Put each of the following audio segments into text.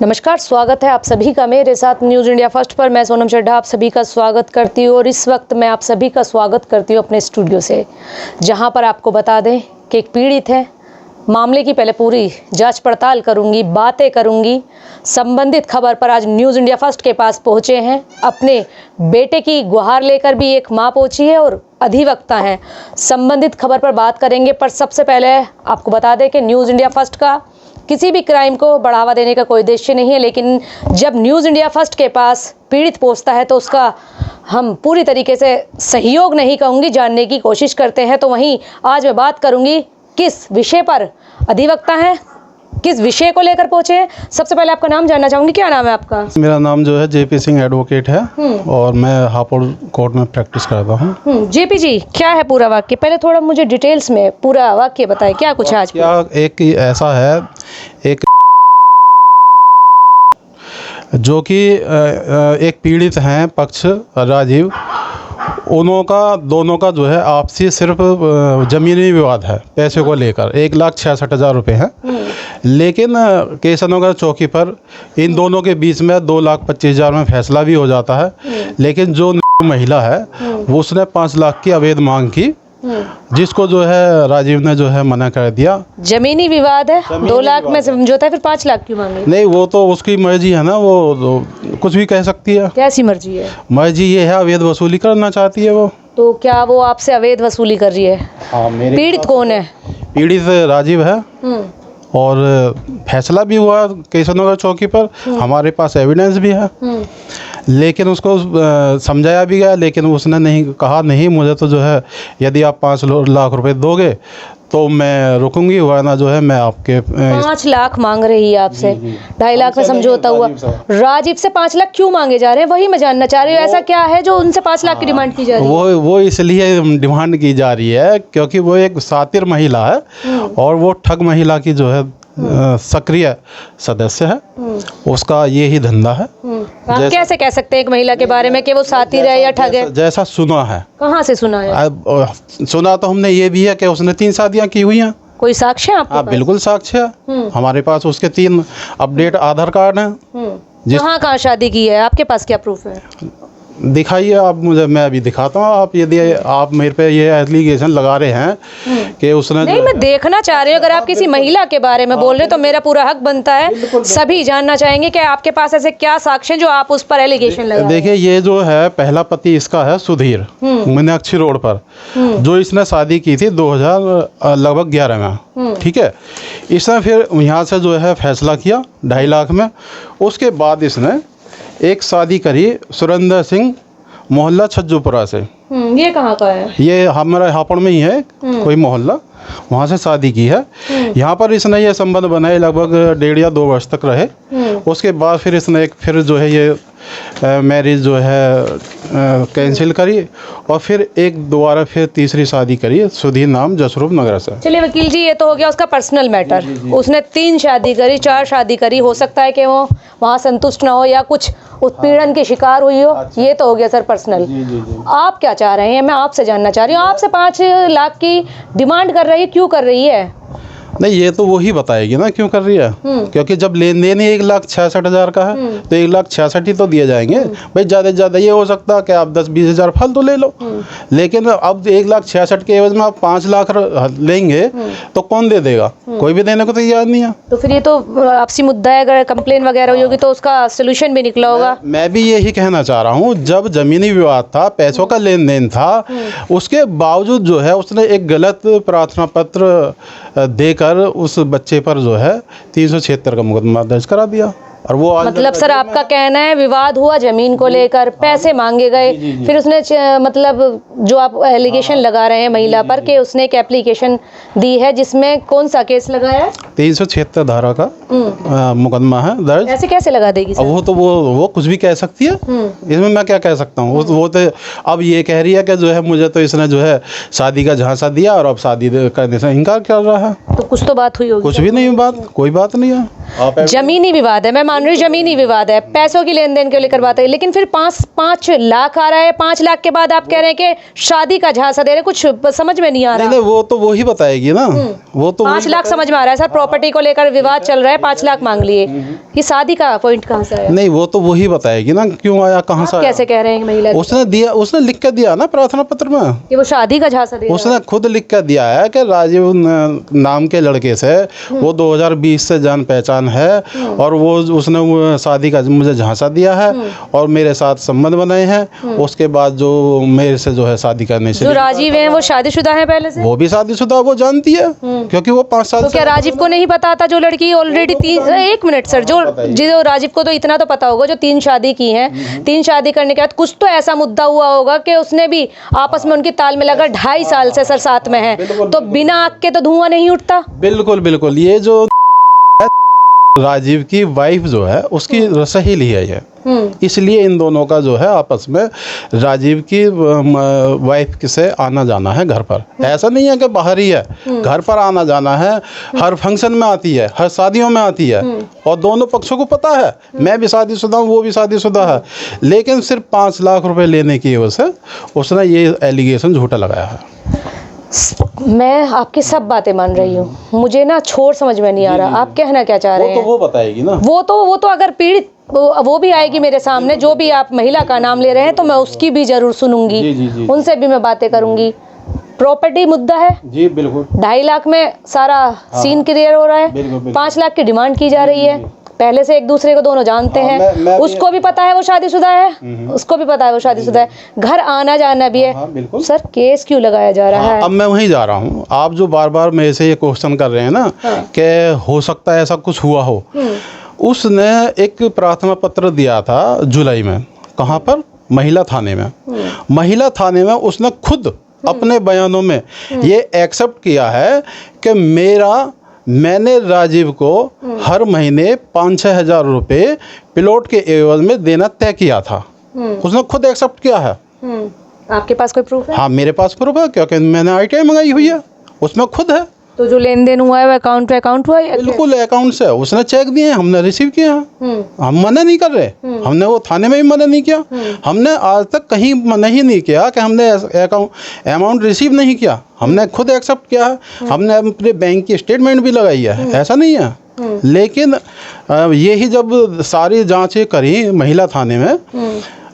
नमस्कार, स्वागत है आप सभी का मेरे साथ न्यूज़ इंडिया फर्स्ट पर। मैं सोनम चड्ढा आप सभी का स्वागत करती हूँ और इस वक्त मैं आप सभी का स्वागत करती हूँ अपने स्टूडियो से, जहाँ पर आपको बता दें कि एक पीड़ित है। मामले की पहले पूरी जांच पड़ताल करूँगी, बातें करूँगी। संबंधित खबर पर आज न्यूज़ इंडिया फर्स्ट के पास पहुँचे हैं। अपने बेटे की गुहार लेकर भी एक माँ पहुँची है और अधिवक्ता हैं। संबंधित खबर पर बात करेंगे, पर सबसे पहले आपको बता दें कि न्यूज़ इंडिया फर्स्ट का किसी भी क्राइम को बढ़ावा देने का कोई उद्देश्य नहीं है, लेकिन जब न्यूज़ इंडिया फर्स्ट के पास पीड़ित पहुंचता है तो उसका हम पूरी तरीके से सहयोग नहीं कहूँगी, जानने की कोशिश करते हैं। तो वहीं आज मैं बात करूँगी किस विषय पर अधिवक्ता हैं, किस विषय को लेकर पहुंचे हैं। सबसे पहले आपका नाम जानना चाहूँगी, क्या नाम है आपका? मेरा नाम जो है जेपी सिंह एडवोकेट है और मैं हापुड़ कोर्ट में प्रैक्टिस करता हूँ। जेपी जी, क्या है पूरा वाक्य? पहले थोड़ा मुझे डिटेल्स में पूरा वाक्य बताएं, क्या कुछ आज? क्या एक ऐसा है, एक जो कि एक पीड़ित हैं पक्ष राजीव, दोनों का जो है आपसी सिर्फ ज़मीनी विवाद है। पैसे को लेकर 1,66,000 रुपये हैं, लेकिन केशवनगर चौकी पर इन दोनों के बीच में 2,25,000 में फैसला भी हो जाता है। लेकिन जो महिला है वो उसने 5 लाख की अवैध मांग की, जिसको जो है राजीव ने जो है मना कर दिया। जमीनी विवाद है, 2 लाख में समझौता है, फिर 5 लाख क्यों मांगे? नहीं, वो तो उसकी मर्जी है ना, वो कुछ भी कह सकती है। कैसी मर्जी है? मर्जी ये है, अवैध वसूली करना चाहती है वो। तो क्या वो आपसे अवैध वसूली कर रही है? हाँ, पीड़ित कौन है? पीड़ित राजीव है और फैसला भी हुआ केशवनगर चौकी पर। हमारे पास एविडेंस भी है, लेकिन उसको समझाया भी गया, लेकिन उसने नहीं कहा, नहीं मुझे तो जो है यदि आप 5 लाख रुपए दोगे तो मैं रुकूंगी, वरना जो है मैं आपके 5 लाख मांग रही है आपसे। 2.5 लाख में समझौता हुआ। राजीव से 5 लाख क्यों मांगे जा रहे हैं, वही मैं जानना चाह रही हूँ। ऐसा क्या है जो उनसे 5 लाख की डिमांड की जा रही है? वो इसलिए डिमांड की जा रही है क्योंकि वो एक सातिर महिला है और वो ठग महिला की जो है सक्रिय सदस्य है। उसका ये ही धंधा है। आप कैसे कह सकते हैं एक महिला के बारे में कि वो सातिर है या ठग है? जैसा सुना है। कहाँ से सुना है? सुना तो हमने ये भी है कि उसने 3 शादियां की हुई हैं। कोई साक्ष्य है आपके पास? बिल्कुल साक्ष्य है हमारे पास। उसके 3 अपडेट आधार कार्ड हैं। कहाँ शादी की है? आपके पास क्या प्रूफ है? दिखाइए आप मुझे, मैं अभी दिखाता हूँ। आप यदि आप मेरे पे ये एलिगेशन लगा रहे हैं कि उसने नहीं, मैं देखना चाह रही हूँ। अगर आप किसी महिला के बारे में बोल रहे हो तो मेरा पूरा हक बनता है, सभी जानना चाहेंगे कि आपके पास ऐसे क्या साक्ष्य जो आप उस पर एलिगेशन लगा। देखिए, ये जो है पहला पति इसका है सुधीर, मीनाक्षी रोड पर, जो इसने शादी की थी 2011 में। ठीक है, इसने फिर यहाँ से जो है फैसला किया 2.5 लाख में। उसके बाद इसने एक शादी करी सुरेंद्र सिंह, मोहल्ला छज्जूपुरा से। ये कहाँ का है? ये हमारे हापुड़ में ही है कोई मोहल्ला, वहाँ से शादी की है। यहाँ पर इसने ये संबंध बनाए, लगभग 1.5 या 2 वर्ष तक रहे। उसके बाद फिर इसने फिर जो है ये मैरिज जो है कैंसिल करी और फिर दोबारा फिर तीसरी शादी करी सुधीर नाम जसरूप नगर से। चलिए वकील जी, ये तो हो गया उसका पर्सनल मैटर। उसने 3 शादी करी, 4 शादी करी। हो सकता है कि वो वहाँ संतुष्ट ना हो या कुछ उत्पीड़न की शिकार हुई हो। अच्छा। ये तो हो गया सर पर्सनल। आप क्या चाह रहे हैं, मैं आपसे जानना चाह रही हूँ। आपसे 5 लाख की डिमांड कर रही है, क्यों कर रही है? नहीं, ये तो वही बताएगी ना क्यों कर रही है। क्योंकि जब लेन देन ही 1,66,000 का है तो 1,66,000 ही तो दिए जाएंगे भाई। ज़्यादा से ज़्यादा ये हो सकता है कि आप 10-20 हज़ार फालतू ले लो, लेकिन अब 1,66,000 के एवज में आप 5 लाख लेंगे तो कौन दे देगा? कोई भी देने को तैयार नहीं है। तो फिर ये तो आपसी मुद्दा है। अगर कंप्लेन वगैरह हुई होगी तो उसका सोल्यूशन भी निकला होगा। मैं भी यही कहना चाह रहा हूँ, जब जमीनी विवाद था, पैसों का लेन देन था, उसके बावजूद जो है उसने एक गलत प्रार्थना पत्र देकर उस बच्चे पर जो है 376 का मुकदमा दर्ज करा दिया। और वो मतलब सर आपका कहना है विवाद हुआ जमीन को लेकर, पैसे मांगे गए, फिर उसने मतलब जो आप एलिगेशन लगा रहे हैं महिला पर कि उसने एक एप्लीकेशन दी है जिसमें कौन सा केस लगाया है? 376 धारा का मुकदमा है दर्ज। ऐसे कैसे लगा देगी सर? वो तो वो कुछ भी कह सकती है, इसमें मैं क्या कह सकता हूँ। वो तो अब ये कह रही है कि जो है मुझे तो इसने जो है शादी का झांसा दिया और अब शादी करने से इनकार कर रहा है। तो कुछ तो बात हुई होगी। कुछ भी नहीं बात, कोई बात नहीं है। जमीनी विवाद है, मैं मान रही हूँ ज़मीनी विवाद है, पैसों की लेन देन को लेकर बात है, लेकिन फिर 5 लाख आ रहा है, 5 लाख के बाद आप कह रहे हैं कि शादी का झांसा दे रहे हैं, कुछ समझ में नहीं आ रहा। नहीं वो तो वो ही बताएगी ना, वो तो 5 लाख समझ में आ रहा है सर, प्रॉपर्टी को लेकर विवाद चल रहा है, 5 लाख मांग लिए, ये शादी का पॉइंट कहाँ से आया? नहीं वो तो वो ही बताएगी ना क्यों आया, कहाँ से आया। कैसे कह रहे हैं महिला उसने दिया, उसने लिख के दिया ना प्रार्थना पत्र में कि वो शादी का झांसा दे रहा है? उसने खुद लिख कर दिया है कि राजीव नाम के लड़के से वो 2020 से जान पहचान है और वो उसने वो शादी का मुझे झांसा दिया है और मेरे साथ संबंध बनाए हैं। उसके बाद जो मेरे से जो है शादी करने से, जो राजीव हैं वो शादीशुदा हैं पहले से? वो भी शादीशुदा, वो जानती है क्योंकि वो 5 साल तो क्या राजीव को नहीं पता था? जो लड़की ऑलरेडी 1 मिनट सर, जो राजीव को तो इतना तो पता होगा, जो 3 शादी की हैं, 3 शादी करने के बाद कुछ तो ऐसा मुद्दा हुआ होगा कि उसने भी आपस में उनकी ताल में लगा, 2.5 साल से सर साथ में है, तो बिना आग के तो धुआं नहीं उठता। बिल्कुल बिल्कुल, ये जो राजीव की वाइफ जो है उसकी सहेली है ये, इसलिए इन दोनों का जो है आपस में राजीव की वाइफ से आना जाना है घर पर। ऐसा नहीं है कि बाहर ही है, घर पर आना जाना है, हर फंक्शन में आती है, हर शादियों में आती है और दोनों पक्षों को पता है। मैं भी शादीशुदा हूँ, वो भी शादीशुदा है, लेकिन सिर्फ 5 लाख रुपए लेने की वजह से उसने ये एलिगेशन झूठा लगाया है। मैं आपकी सब बातें मान रही हूँ, मुझे ना छोड़ समझ में नहीं आ रहा, आप कहना क्या चाह रहे हैं? वो बताएगी ना, वो तो अगर पीड़ित वो भी आएगी मेरे सामने, जो भी आप महिला का नाम ले रहे हैं, तो मैं उसकी भी जरूर सुनूंगी। जी। उनसे भी मैं बातें करूंगी। प्रॉपर्टी मुद्दा है जी बिल्कुल, 2.5 लाख में सारा सीन क्लियर हो रहा है। बिल्कुल। 5 लाख की डिमांड की जा रही है, पहले से एक दूसरे को दोनों जानते हैं। मैं उसको भी पता है वो शादीशुदा है, उसको भी पता है वो शादीशुदा है, घर आना जाना भी है। बिल्कुल। सर केस क्यों लगाया जा रहा है? अब मैं वहीं जा रहा हूँ। आप जो बार बार मेरे से ये क्वेश्चन कर रहे हैं ना कि हो सकता है ऐसा कुछ हुआ हो, उसने एक प्रार्थना पत्र दिया था जुलाई में, कहाँ पर? महिला थाने में। महिला थाने में उसने खुद अपने बयानों में ये एक्सेप्ट किया है कि मैंने राजीव को हर महीने 5-6 हज़ार रुपये प्लॉट के एवज में देना तय किया था। उसने खुद एक्सेप्ट किया है। आपके पास कोई प्रूफ है? हाँ मेरे पास प्रूफ है, क्योंकि मैंने आईटीआई मंगाई हुई है, उसमें खुद है। तो जो लेन देन हुआ है वो अकाउंट पे अकाउंट हुआ है? बिल्कुल अकाउंट से उसने चेक दिए हैं, हमने रिसीव किए हैं। हम मना नहीं कर रहे, हमने वो थाने में भी मना नहीं किया। हमने आज तक कहीं मना ही नहीं किया कि हमने अमाउंट रिसीव नहीं किया, हमने खुद एक्सेप्ट किया है। हमने अपने बैंक की स्टेटमेंट भी लगाई है, ऐसा नहीं है। लेकिन यही जब सारी जांचें करी महिला थाने में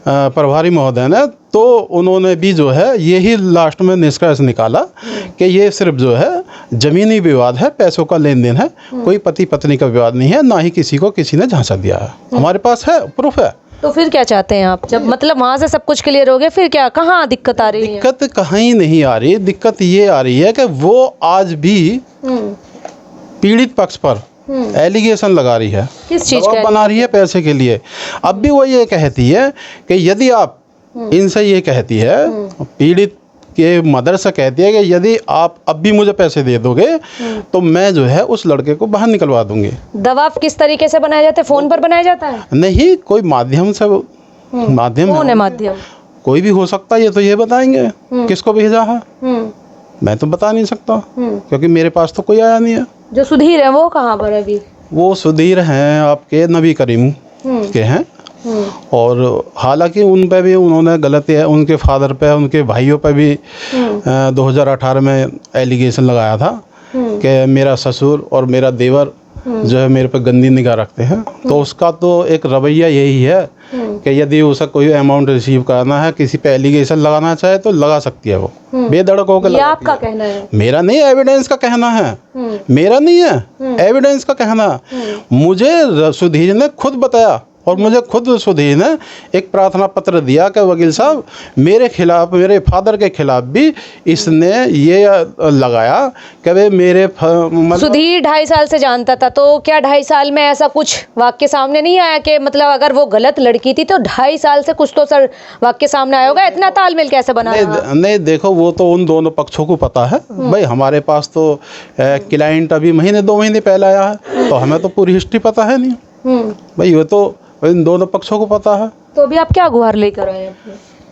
प्रभारी महोदय ने, तो उन्होंने भी जो है यही लास्ट में निष्कर्ष निकाला कि ये सिर्फ जो है ज़मीनी विवाद है, पैसों का लेन देन है, कोई पति पत्नी का विवाद नहीं है, ना ही किसी को किसी ने झांसा दिया है। हमारे पास है, प्रूफ है। तो फिर क्या चाहते हैं आप? जब मतलब वहाँ से सब कुछ क्लियर हो गया, फिर क्या, कहाँ दिक्कत आ रही है? दिक्कत कहीं नहीं आ रही, दिक्कत ये आ रही है कि वो आज भी पीड़ित पक्ष पर एलिगेशन लगा रही है, किस चीज़ का बना रही है? पैसे के लिए। अब भी वो ये कहती है कि यदि आप इनसे ये कहती है, पीड़ित के मदर से कहती है कि यदि आप अब भी मुझे पैसे दे दोगे तो मैं जो है उस लड़के को बाहर निकलवा दूंगी। दबाव किस तरीके से बनाया जाता है? फोन पर बनाया जाता है? नहीं, कोई माध्यम से, माध्यम कौन है माध्यम? कोई भी हो सकता है, ये तो ये बताएंगे किसको भेजा है। मैं तो बता नहीं सकता क्योंकि मेरे पास तो कोई आया नहीं है। जो सुधीर है वो कहाँ पर है अभी? वो सुधीर हैं आपके नबी करीम के हैं, और हालांकि उन पे भी उन्होंने गलती है, उनके फादर पे, उनके भाइयों पे भी 2018 में एलिगेशन लगाया था कि मेरा ससुर और मेरा देवर जो है मेरे पे गंदी निगाह रखते हैं। तो उसका तो एक रवैया यही है कि यदि उसे कोई अमाउंट रिसीव करना है, किसी पे एलिगेशन लगाना चाहे तो लगा सकती है, वो बेधड़क होकर ये आपका कहना है? मेरा नहीं, एविडेंस का कहना है, मेरा नहीं है, एविडेंस का कहना। मुझे सुधीर ने खुद बताया और मुझे खुद सुधीर ने एक प्रार्थना पत्र दिया कि वकील साहब मेरे खिलाफ, मेरे फादर के खिलाफ भी इसने ये लगाया कि वे मेरे सुधीर 2.5 साल से जानता था, तो क्या 2.5 साल में ऐसा कुछ वाक्य सामने नहीं आया कि मतलब अगर वो गलत लड़की थी तो 2.5 साल से कुछ तो सर वाक्य सामने आया होगा? इतना तालमेल कैसे बना? नहीं देखो, वो तो उन दोनों पक्षों को पता है भाई। हमारे पास तो क्लाइंट अभी 2 महीने पहले आया है, तो हमें तो पूरी हिस्ट्री पता है नहीं भाई, वो तो इन दोनों पक्षों को पता है। तो अभी आप क्या गुहार लेकर आए हैं?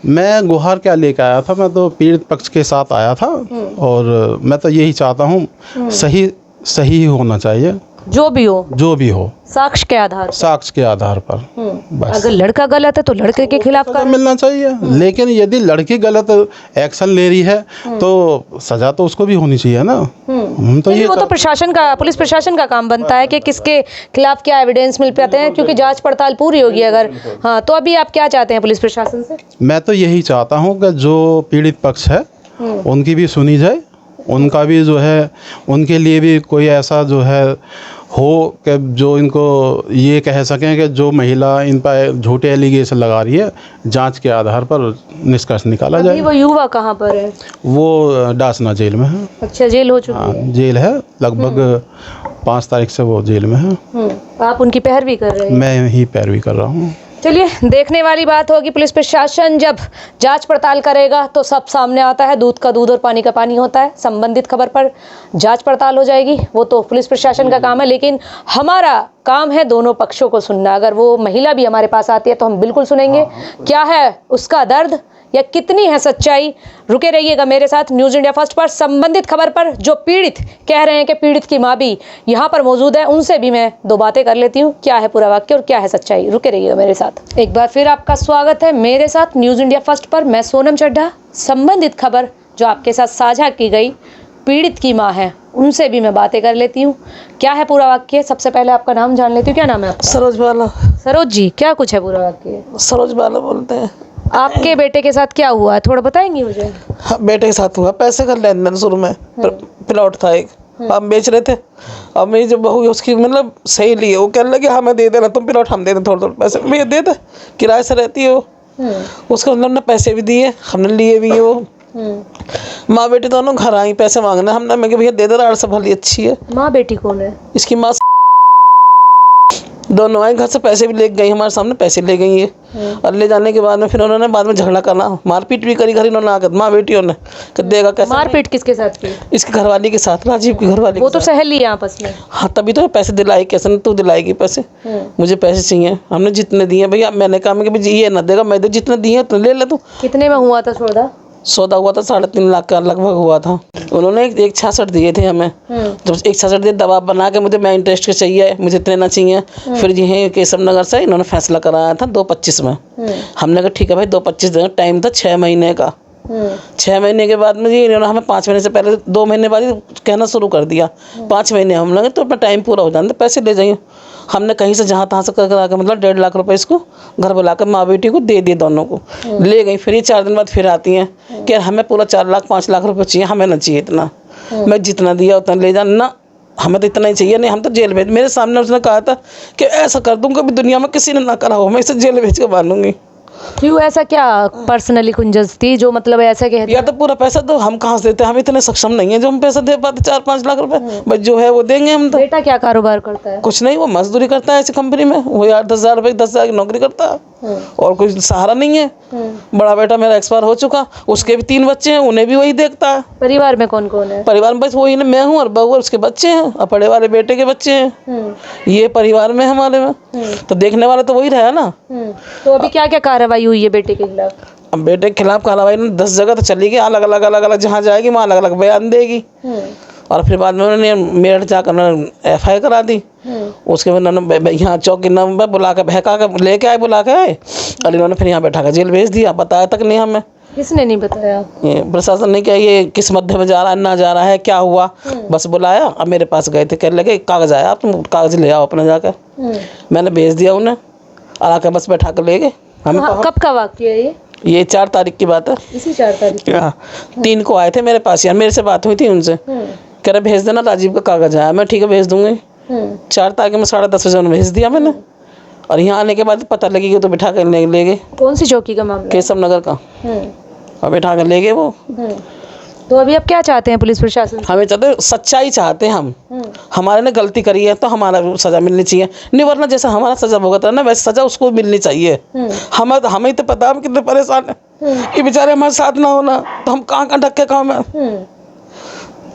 मैं गुहार क्या लेकर आया था, मैं तो पीड़ित पक्ष के साथ आया था और मैं तो यही चाहता हूँ सही ही होना चाहिए। जो भी हो साक्ष्य के आधार पर बस। अगर लड़का गलत है तो लड़के के खिलाफ सजा मिलना चाहिए, लेकिन यदि लड़की गलत एक्शन ले रही है तो सजा तो उसको भी होनी चाहिए ना। हम तो ये वो तो प्रशासन का, पुलिस प्रशासन का काम बनता है कि किसके खिलाफ क्या एविडेंस मिल पाते हैं, क्योंकि जांच पड़ताल पूरी होगी अगर। हाँ, तो अभी आप क्या चाहते हैं पुलिस प्रशासन से? मैं तो यही चाहता हूँ कि जो पीड़ित पक्ष है उनकी भी सुनी जाए, उनका भी जो है, उनके लिए भी कोई ऐसा जो है हो कि जो इनको ये कह सकें कि जो महिला इन पर झूठे एलिगेशन लगा रही है, जांच के आधार पर निष्कर्ष निकाला जाए। वो युवा कहाँ पर है? वो डासना जेल में है। अच्छा, जेल हो चुकी हाँ, है? जेल है, लगभग 5 तारीख से वो जेल में है। आप उनकी पैरवी कर रहे हैं? मैं ही पैरवी कर रहा हूँ। चलिए, देखने वाली बात होगी। पुलिस प्रशासन जब जांच पड़ताल करेगा तो सब सामने आता है। दूध का दूध और पानी का पानी होता है। संबंधित खबर पर जांच पड़ताल हो जाएगी, वो तो पुलिस प्रशासन का काम है, लेकिन हमारा काम है दोनों पक्षों को सुनना। अगर वो महिला भी हमारे पास आती है तो हम बिल्कुल सुनेंगे क्या है उसका दर्द या कितनी है सच्चाई। रुके रहिएगा मेरे साथ न्यूज़ इंडिया फर्स्ट पर। संबंधित खबर पर जो पीड़ित कह रहे हैं कि पीड़ित की माँ भी यहाँ पर मौजूद है, उनसे भी मैं 2 बातें कर लेती हूँ। क्या है पूरा वाक्य और क्या है सच्चाई, रुके रहिएगा मेरे साथ। एक बार फिर आपका स्वागत है मेरे साथ न्यूज़ इंडिया फर्स्ट पर। मैं सोनम चड्ढा। संबंधित खबर जो आपके साथ साझा की गई, पीड़ित की माँ है, उनसे भी मैं बातें कर लेती हूँ। क्या है पूरा वाक्य? सबसे पहले आपका नाम जान लेती हूँ। क्या नाम है आपका? सरोज बाला। सरोज जी, क्या कुछ है पूरा वाक्य? सरोज बाला बोलते हैं। आपके बेटे के साथ क्या हुआ है, थोड़ा बताएंगी मुझे? हाँ, बेटे के साथ हुआ, पैसे का लेन देन। शुरू में प्लॉट था एक, हम बेच रहे थे। अब मेरी जो बहू है उसकी मतलब सही ली है, वो कहने लगे हमें दे देना, तुम प्लॉट हम दे दें थोड़े थोड़े पैसे। मैं दे दे, किराए से रहती है वो। उसको मतलब ने पैसे भी दिए, हमने लिए भी है। वो माँ बेटी दोनों घर आई पैसे मांगने, हमने मैं भैया दे दे रहा, सब भली अच्छी है। माँ बेटी कौन है? इसकी माँ दोनों आई घर से, पैसे भी ले गई, हमारे सामने पैसे ले गई है। और ले जाने के बाद में फिर उन्होंने बाद में झगड़ा करना, मारपीट भी करी घर इन्होंने आकर, माँ बेटियों ने कि देगा कैसे। मारपीट किसके साथ की? इसकी घरवाली के साथ, राजीव की घरवाली। वो तो सहेली है आपस में। हाँ, तभी तो पैसे दिलाई, कैसे नहीं तू दिलाएगी पैसे, मुझे पैसे चाहिए। हमने जितने दिए भैया, मैंने कहा मैं कि ये ना देगा, मैं दे जितने दिए उतने ले ले तू। कितने में हुआ था सौदा? सौदा हुआ था 3.5 लाख का लगभग हुआ था। उन्होंने एक 66 दिए थे हमें। जब एक 66 दिए, दबाव बना के मुझे, मैं इंटरेस्ट के चाहिए, मुझे इतने ना चाहिए। फिर यही केशव नगर से इन्होंने फैसला कराया था 2.25 में। हमने कहा ठीक है भाई 2.25 देंगे। टाइम था 6 महीने का। 6 महीने के बाद में जी इन्होंने हमें 5 महीने से पहले 2 महीने बाद ही कहना शुरू कर दिया। 5 महीने हम लगे तो अपना टाइम पूरा हो जाने, पैसे ले जाइए। हमने कहीं से जहाँ तहाँ से करा के मतलब 1.5 लाख रुपए इसको घर बुलाकर माँ बेटी को दे दिए, दोनों को ले गई। फिर ये 4 दिन बाद फिर आती हैं कि हमें पूरा 4 लाख 5 लाख रुपए चाहिए, हमें ना चाहिए इतना। मैं जितना दिया उतना ले जा ना, हमें तो इतना ही चाहिए, नहीं हम तो जेल भेज। मेरे सामने उसने कहा था कि ऐसा कर दूंगा कभी दुनिया में किसी ने ना करा हो, मैं इसे जेल भेज के मानूंगी। क्यों? ऐसा क्या पर्सनली कुंजस थी जो मतलब ऐसा कहती? या तो पूरा पैसा दो, हम कहाँ से देते हैं, हम इतने सक्षम नहीं है जो हम पैसा दे पाते 4-5 लाख रुपए। बस जो है वो देंगे हम तो। बेटा क्या कारोबार करता है? कुछ नहीं, वो मजदूरी करता है ऐसी कंपनी में, वो 8-10 हज़ार रुपये 10 हज़ार की नौकरी करता है और कोई सहारा नहीं है। बड़ा बेटा मेरा एक्सपायर हो चुका, उसके भी 3 बच्चे हैं, उन्हें भी वही देखता है। परिवार में कौन कौन है? परिवार में बस वही मैं हूँ और बहू और उसके बच्चे हैं और बड़े वाले बेटे के बच्चे हैं। ये परिवार में हमारे में तो देखने वाला तो वही रहा ना। तो अभी क्या क्या कार्रवाई हुई है बेटे के खिलाफ? अब बेटे के खिलाफ कार्रवाई 10 जगह तो चली गई, अलग अलग जहाँ जाएगी वहाँ अलग अलग बयान देगी। और फिर बाद में उन्होंने मेरठ जाकर FIR करा दी। उसके बाद उन्होंने यहाँ चौकी नंबर बुला कर बहका कर लेके आए, बुला के आए और इन्होंने फिर यहाँ बैठा कर जेल भेज दिया। बताया तक नहीं हमें। किसने नहीं बताया? ये प्रशासन ने क्या, ये किस मध्य में जा रहा है ना जा रहा है क्या हुआ, बस बुलाया। अब मेरे पास गए थे, कहने लगे कागज़ आया, आप तुम कागज़ ले आओ अपने जाकर। मैंने भेज दिया उन्हें और आकर बस बैठा कर ले गए हमें। कब का वाक्य है ये? 4 तारीख की बात है। इसी 4 तारीख? हाँ, 3 को आए थे मेरे पास यार, मेरे से बात हुई थी उनसे। कह रहे भेज देना, राजीव का कागज़ आया। मैं ठीक है भेज दूंगी। 4 तारीख में 10:30 बजे भेज दिया मैंने। और यहाँ आने के बाद पता लगी कि तो बिठा कर ले गए। कौन सी चौकी का मामला? केशव नगर का। और बिठा कर ले गए वो। तो अभी आप क्या चाहते हैं पुलिस प्रशासन से? हमें चाहते सच्चाई चाहते हैं हम। हमारे ने गलती करी है तो हमारा सज़ा मिलनी चाहिए, नहीं वरना जैसा हमारा सज़ा भुगत रहा है ना वैसे सज़ा उसको मिलनी चाहिए। हमें तो पता हम कितने परेशान हैं कि बेचारे हमारे साथ ना होना तो हम कहाँ कहाँ ढक्के काम है।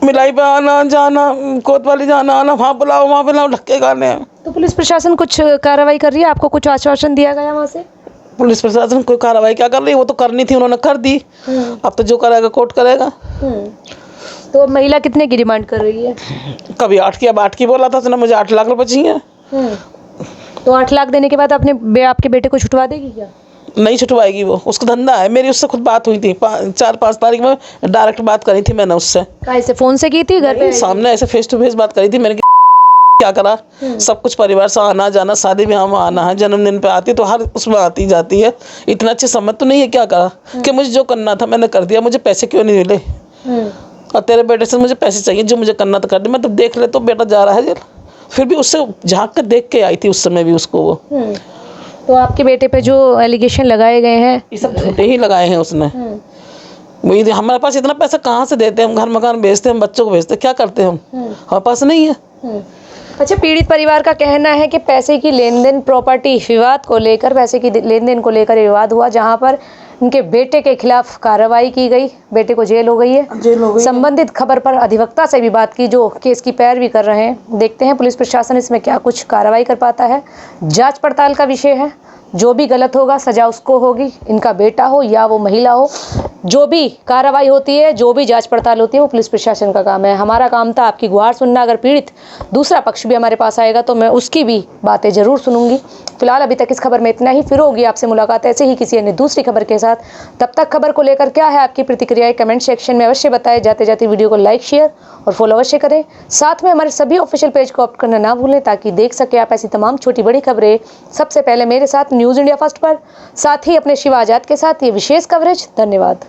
मिलाई पे आना जाना, कोतवाली जाना आना, वहाँ बुलाओ ढक्के गाने हैं। तो पुलिस प्रशासन कुछ कार्रवाई कर रही है? आपको कुछ आश्वासन दिया गया वहाँ से? पुलिस प्रशासन कोई कार्रवाई क्या कर रही है, वो तो करनी थी उन्होंने कर दी। अब तो जो करेगा कोर्ट करेगा। तो महिला कितने की डिमांड कर रही है? कभी 8 की, अब 8 की बोला था, उसने मुझे 8 लाख रुपए चाहिए। तो 8 लाख देने के बाद आपके बेटे को छुटवा देगी क्या? नहीं छुटवाएगी वो, उसका धंधा है। मेरी उससे खुद बात हुई थी 4-5 तारीख में, डायरेक्ट बात करी थी मैंने उससे। कैसे, फोन से की थी, घर पे? सामने ऐसे फेस टू फेस बात करी थी मैंने कि क्या करा, सब कुछ परिवार से आना जाना, शादी ब्याह में आना है, जन्मदिन पे आती तो हर उसमें आती जाती है। इतना अच्छे समझ तो नहीं है, क्या करा कि मुझे जो करना था मैंने कर दिया, मुझे पैसे क्यों नहीं मिले? और तेरे बेटे से मुझे पैसे चाहिए, जो मुझे करना था कर दिया। मैं तो देख ले तो बेटा जा रहा है जेल, फिर भी उससे झाँक कर देख के आई थी उस समय भी उसको वो। तो आपके बेटे पे जो एलिगेशन लगाए गए हैं, ये सब झूठे ही लगाए हैं उसने। वही, हमारे पास इतना पैसा कहाँ से देते हैं? हम घर मकान बेचते हैं, हम बच्चों को बेचते हैं, क्या करते हैं हम? हमारे पास नहीं है। अच्छा, पीड़ित परिवार का कहना है कि पैसे की लेन देन, प्रॉपर्टी विवाद को लेकर, पैसे की लेन देन को लेकर विवाद हुआ, जहां पर उनके बेटे के खिलाफ कार्रवाई की गई, बेटे को जेल हो गई है। संबंधित खबर पर अधिवक्ता से भी बात की, जो केस की पैरवी कर रहे हैं। देखते हैं पुलिस प्रशासन इसमें क्या कुछ कार्रवाई कर पाता है। जांच पड़ताल का विषय है, जो भी गलत होगा सजा उसको होगी, इनका बेटा हो या वो महिला हो। जो भी कार्रवाई होती है, जो भी जांच पड़ताल होती है, वो पुलिस प्रशासन का काम है। हमारा काम था आपकी गुहार सुनना। अगर पीड़ित दूसरा पक्ष भी हमारे पास आएगा तो मैं उसकी भी बातें ज़रूर सुनूंगी। फिलहाल अभी तक इस खबर में इतना ही। फिर होगी आपसे मुलाकात ऐसे ही किसी अन्य दूसरी खबर के साथ। तब तक खबर को लेकर क्या है आपकी प्रतिक्रियाएं कमेंट सेक्शन में अवश्य बताएं। जाते जाते वीडियो को लाइक, शेयर और फॉलो अवश्य करें। साथ में हमारे सभी ऑफिशियल पेज को ऑप्ट करना ना भूलें, ताकि देख सके आप ऐसी तमाम छोटी बड़ी खबरें सबसे पहले मेरे साथ न्यूज़ इंडिया फर्स्ट पर, साथ ही अपने शिव आजाद के साथ ये विशेष कवरेज। धन्यवाद।